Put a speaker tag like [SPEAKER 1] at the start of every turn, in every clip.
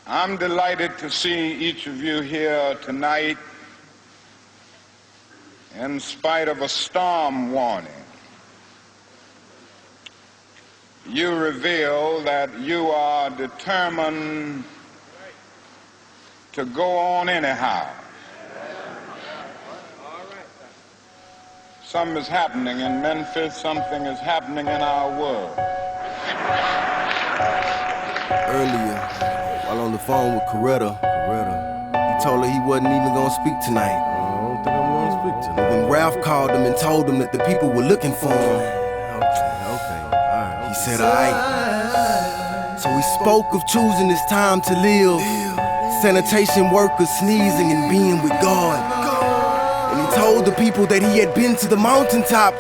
[SPEAKER 1] I'm delighted to see each of you here tonight in spite of a storm warning. You reveal that you are determined to go on anyhow. Something is happening in Memphis, something is happening in our world.
[SPEAKER 2] Earlier, while on the phone with Coretta, he told her he wasn't even gonna speak tonight.
[SPEAKER 3] I don't think I'm gonna speak tonight.
[SPEAKER 2] When Ralph called him and told him that the people were looking for him,
[SPEAKER 3] Okay, alright.
[SPEAKER 2] he said, alright. So he spoke of choosing his time to live, sanitation workers sneezing and being with God. And he told the people that he had been to the mountaintop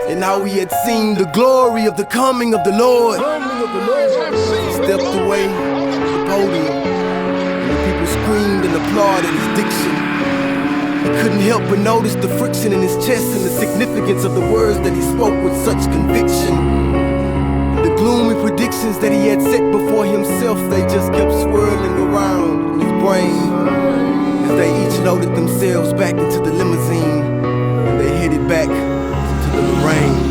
[SPEAKER 2] and how he had seen the glory of the coming of the Lord. He stepped away from the podium and the people screamed and applauded his diction. He couldn't help but notice the friction in his chest and the significance of the words that he spoke with such conviction. The gloomy predictions that he had set before himself, they just kept swirling around in his brain as they each loaded themselves back into the limousine and they headed back to the Lorraine.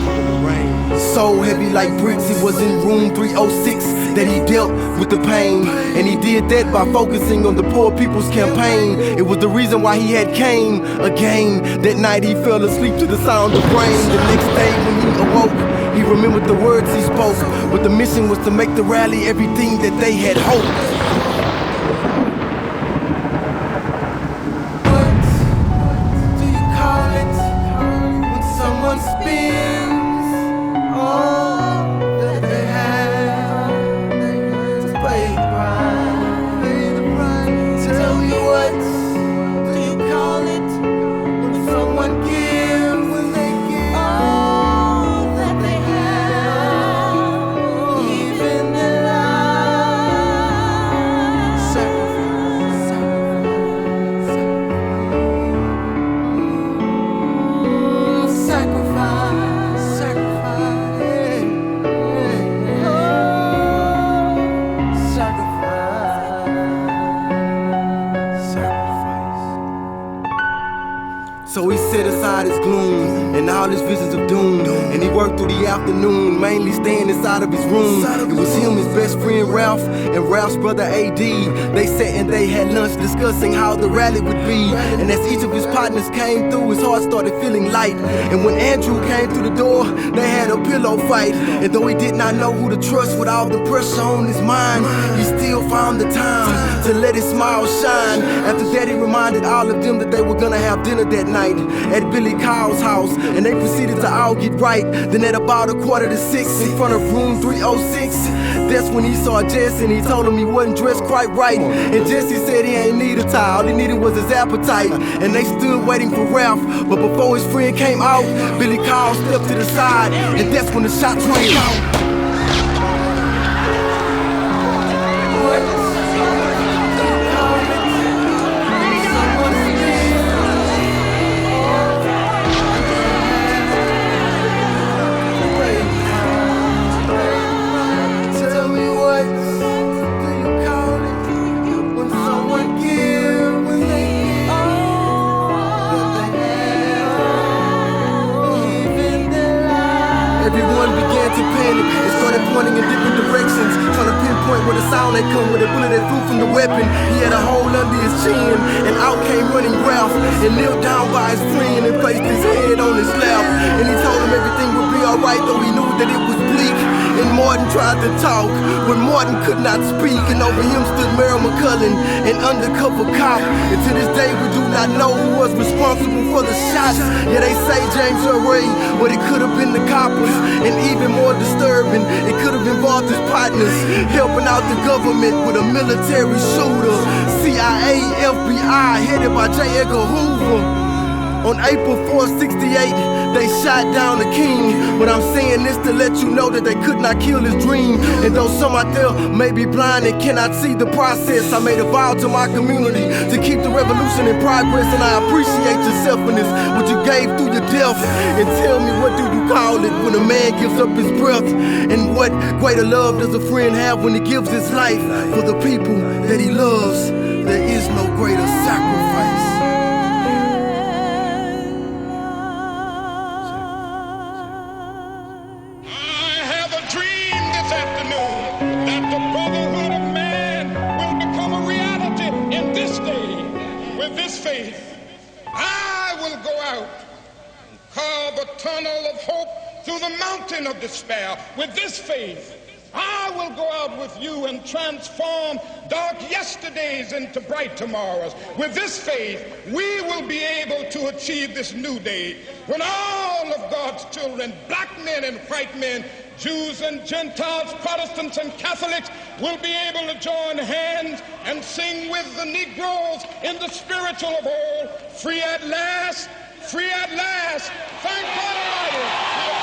[SPEAKER 2] So heavy like bricks, he was in room 306 that he dealt with the pain. And he did that by focusing on the poor people's campaign. It was the reason why he had came again. That night he fell asleep to the sound of rain. The next day when he awoke, he remembered the words he spoke. But the mission was to make the rally everything that they had hoped. So he set aside his gloom and all his visions of doom, and he worked through the afternoon, mainly staying inside of his room. It was him, his best friend Ralph, and Ralph's brother AD. They sat and they had lunch discussing how the rally would be. And as each of his partners came through, his heart started feeling light. And when Andrew came through the door, they had a pillow fight. And though he did not know who to trust with all the pressure on his mind, he still found the time to let his smile shine. After that, he reminded all of them that they were gonna have dinner that night at Billy Kyle's house, and they proceeded to all get right. Then at about 5:45 in front of room 306, that's when he saw Jesse and he told him he wasn't dressed quite right. And Jesse said he ain't need a tie, all he needed was his appetite. And they stood waiting for Ralph, but before his friend came out, Billy Kyle stepped to the side, and that's when the shots rang out. Everyone began to panic and started pointing in different directions, trying to pinpoint where the sound had come, where the bullet had flew from the weapon. He had a hole under his chin, and out came running Ralph, and knelt down by his friend and placed his head on his lap. And he told him everything would be alright, though he knew that it was bleak. And Martin tried to talk, but Martin could not speak. And over him stood Merrill McCullen, an undercover cop. And to this day we do not know who was responsible for the shots. Yeah, they say James Earl Ray, but it could have been the coppers. And even more disturbing, it could have involved his partners, helping out the government with a military shooter. CIA, FBI, headed by J. Edgar Hoover. On April 4, 68, they shot down the king. But I'm saying this to let you know that they could not kill his dream. And though some out there may be blind and cannot see the process, I made a vow to my community to keep the revolution in progress. And I appreciate your selflessness, what you gave through your death. And tell me, what do you call it when a man gives up his breath? And what greater love does a friend have when he gives his life for the people that he loves? There is no greater sacrifice.
[SPEAKER 1] I have a dream this afternoon that the brotherhood of man will become a reality in this day. With this faith, I will go out and carve a tunnel of hope through the mountain of despair. With this faith, I will go out with you and transform dark yesterdays into bright tomorrows. With this faith, we will be able to achieve this new day when all of God's children, black men and white men, Jews and Gentiles, Protestants and Catholics, will be able to join hands and sing with the Negroes in the spiritual of all, free at last, free at last. Thank God Almighty.